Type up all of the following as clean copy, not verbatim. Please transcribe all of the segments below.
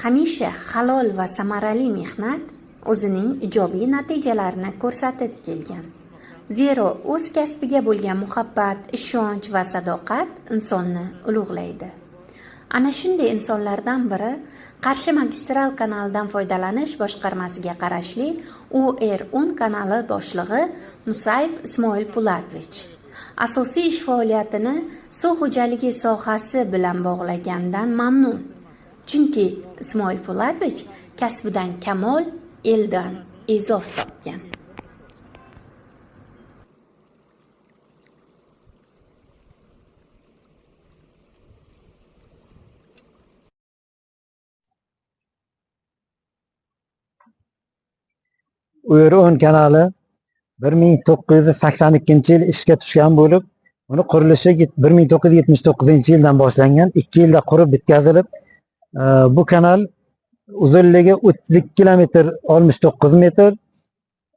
Hamisha halol va samarali mehnat o'zining ijobiy natijalarini ko'rsatib kelgan. Zero o'z kasbiga bo'lgan muhabbat, ishonch va sadoqat insonni ulug'laydi. Ana shunday insonlardan biri Qarshi magistral kanalidan foydalanish boshqarmasiga qarashli UR10 kanali boshlig'i Musayev Ismoil Pulatovich. Asosiy ish faoliyatini suv xo'jaligi sohasi bilan bog'lagandan mamnun. Chunki Ismoil Pulatovich kasbidan kamol, eldan e'zoz topgan. UR10 kanali 1982-yil ishga tushgan bo'lib, uni qurilishi 1979-yildan boshlangan, 2 yilda qurib bitkazilib, bu kanal uzunligi 32 kilometr 69 metr,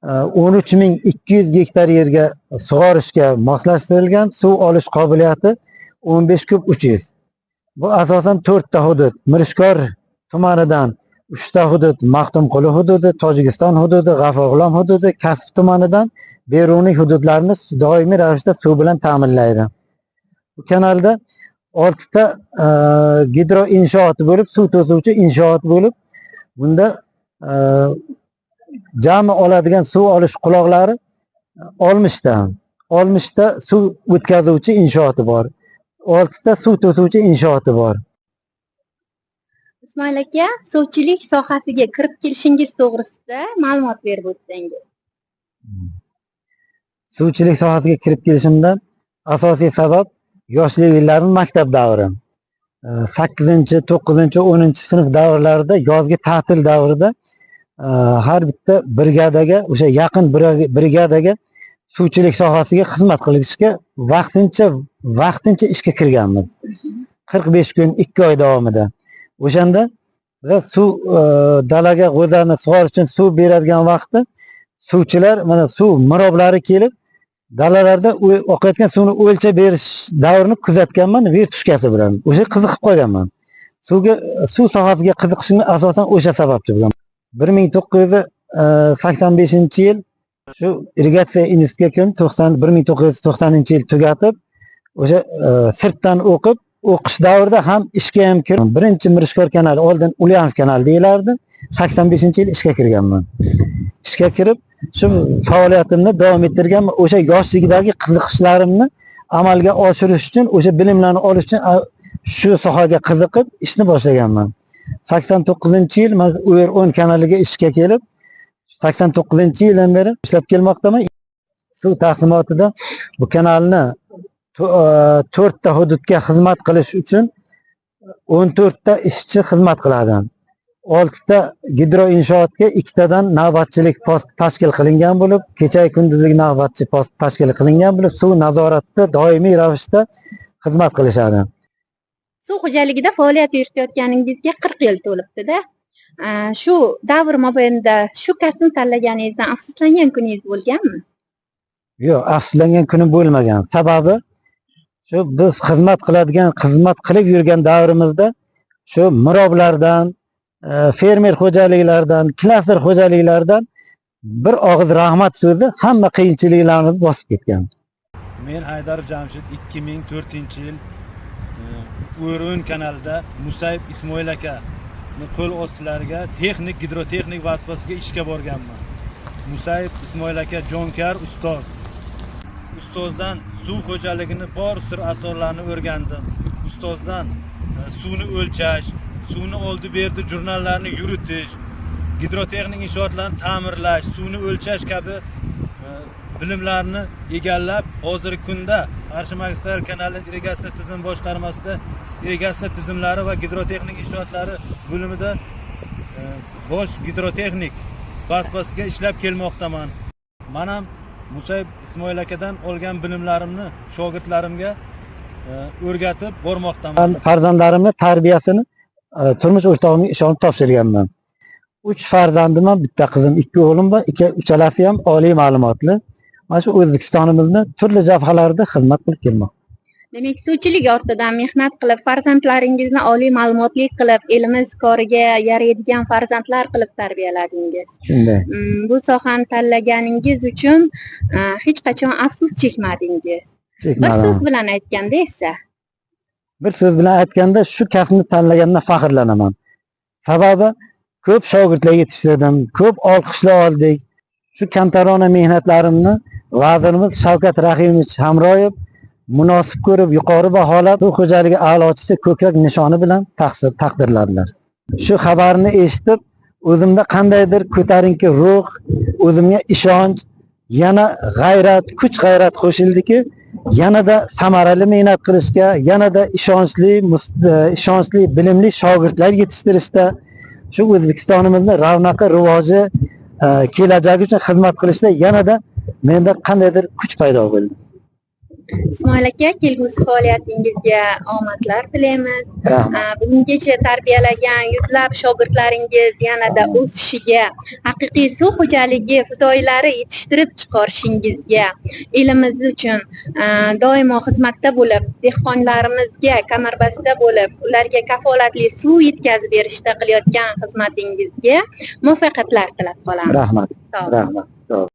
13.200 gektar yerga sug'orishga moslashtirilgan, suv olish qobiliyati 15 kub 300. Bu asosan 4 ta hudud: Mirishkor tumanidan 3 ta hudud, Maxtumquli hududi, Tojikiston hududi, G'afur hududi, Kasb tumanidan Beruniy hududlarni doimiy ravishda suv bilan ta'minlaydi. Bu kanalda 6 ta gidro inshoot bo'lib, suv to'suvchi inshoot bo'lib, bunda jami oladigan suv olish quloqlari 60 ta. 60 ta suv o'tkazuvchi inshooti bor. 6 ta suv to'suvchi inshooti bor. Ismoil aka, suvchilik sohasiga kirib kelishingiz to'g'risida ma'lumot berib o'tsangiz. Suvchilik sohasiga kirib kelishimdan asosiy sabab yoshlik yillarim, maktab davri. 8-chi, 9-chi, 10-chi sinf davrlarida, yozgi ta'til davrida har bitta brigadaga, o'sha yaqin brigadaga suvchilik sohasiga xizmat qilishga vaqtincha ishga kirganmiz. 45 kun, 2 oy davomida. O'shanda suv dalaga g'o'zani sug'orish uchun suv beradigan vaqtda suvchilar mana suv miroblari kelib dalalarda oqayotgan suvni o'lchab berish davrini kuzatganman vertushkasi bilan. O'sha qiziqib qolganman. Suv sohasiga qiziqishimga asosan o'sha sababchi bo'lgan. 1985-yil shu irrigatsiya institutiga kirib, 1990-yil tugatib, o'sha sirtdan o'qish davrida ham ishga ham kirdim. Birinchi Mirishkor kanali, oldin Ulyanov kanali deyilardi. 85-yil ishga kirganman. Ishga kirib, shu faoliyatimni davom ettirganman. O'sha yoshligidagi qiziqishlarimni amalga oshirish uchun, o'sha bilimlarni olish uchun shu sohaga qiziqib ishni boshlaganman. 89-yil men UR10 kanaliga ishga kelib, 89-yildan beri ishlab kelmoqdaman. Suv taqsimotida bu kanalni 4 ta hududga xizmat qilish uchun 14 ta ishchi xizmat qiladi. 6 ta gidro inshootga 2 tadan navbatchilik post tashkil qilingan bo'lib, kecha kunduzlik navbatchi post tashkil qilingan bo'lib, suv nazoratida doimiy ravishda xizmat qilishadi. Suv xo'jaligida faoliyat yuritayotganingizga 40 yil to'libdi-da. Shu davr mobaynida shu kasbni tanlaganingizdan afsuslangan kuningiz bo'lganmi? Yo'q, afsuslangan kunim bo'lmagan. Sababi shu biz xizmat qilib yurgan davrimizda shu miroblardan, fermer xo'jaliklaridan, klaster xo'jaliklardan bir og'iz rahmat so'zi hamma qiyinchiliklarni bosib ketgan. Men Haydar Jamshid 2004-yil UR10 kanalida Musayev Ismoil aka qo'l ostilariga texnik gidrotexnik vazifasiga ishga borganman. Musayev Ismoil aka jonkar ustoz. Ustozdan suv xo'jaligini bor sir asrorlarini o'rgandim. Ustozdan suvni o'lchash, suvni oldi berdi jurnallarni yuritish, gidrotexnik inshootlarni ta'mirlash, suvni o'lchash kabi bilimlarni egallab, hozirgi kunda Qarshi magistral kanali irrigatsiya tizim boshqarmasida irrigatsiya tizimlari va gidrotexnik inshootlari bo'limida bosh gidrotexnik vazifasiga ishlab kelmoqdaman. Men ham Musayev Ismoil akadan olgan bilimlarimni shogirdlarimga o'rgatib bormoqdaman. Farzandlarimni tarbiyasini turmush o'rtog'imga ishonib topshirganman. 3 farzandim, bitta qizim, 2 o'g'lim va uchalasi ham oliy ma'lumotli. Mana shu O'zbekistonimizda turli jabhalarda xizmat qilib kelmoqda. Demak, suvchilik ortidan mehnat qilib, farzandlaringizni oliy ma'lumotli qilib, elimiz koriga yaraydigan farzandlar qilib tarbiyaladingiz. Shunday. Bu sohani tanlaganingiz uchun hech qachon afsus chekmadingiz. Bir Chekmadim. so'z bilan aytganda esa, Bir so'z bilan aytganda shu kasbni tanlagandan faxrlanaman. Sababi ko'p shogirdlar yetishtirdim, ko'p olqishlar oldik. Shu kamtarona mehnatlarimni vazirimiz Shavkat Rahimovich Hamroyev munosib ko'rib yuqori baholab, suv xo'jaligi a'lochisi ko'krak nishoni bilan taqdirladilar. Shu xabarni eshitib, o'zimda qandaydir ko'tarinki ruh, o'zimga ishonch, yana g'ayrat, kuch-g'ayrat qo'shildiki, yanada samarali mehnat qilishga, yanada ishonchli, bilimli shogirdlar yetishtirishda, shu O'zbekistonimizning ravnaqi, rivoji, kelajagi uchun xizmat qilishda yanada menda qandaydir kuch paydo bo'ldi. Ismoil aka, kelgusi faoliyatingizga omadlar tilaymiz. Rahmat. Bugungacha tarbiyalagan yuzlab shogirdlaringiz yanada o'sishiga, haqiqiy suv xo'jaligi fidoyilari yetishtirib chiqarishingizga, elimiz uchun doimo xizmatda bo'lib, dehqonlarimizga kamarbasta bo'lib, ularga kafolatli suv yetkazib berishda qilayotgan xizmatingizga muvaffaqiyatlar tilab qolamiz. Rahmat. Sog' Rahmat. Sog'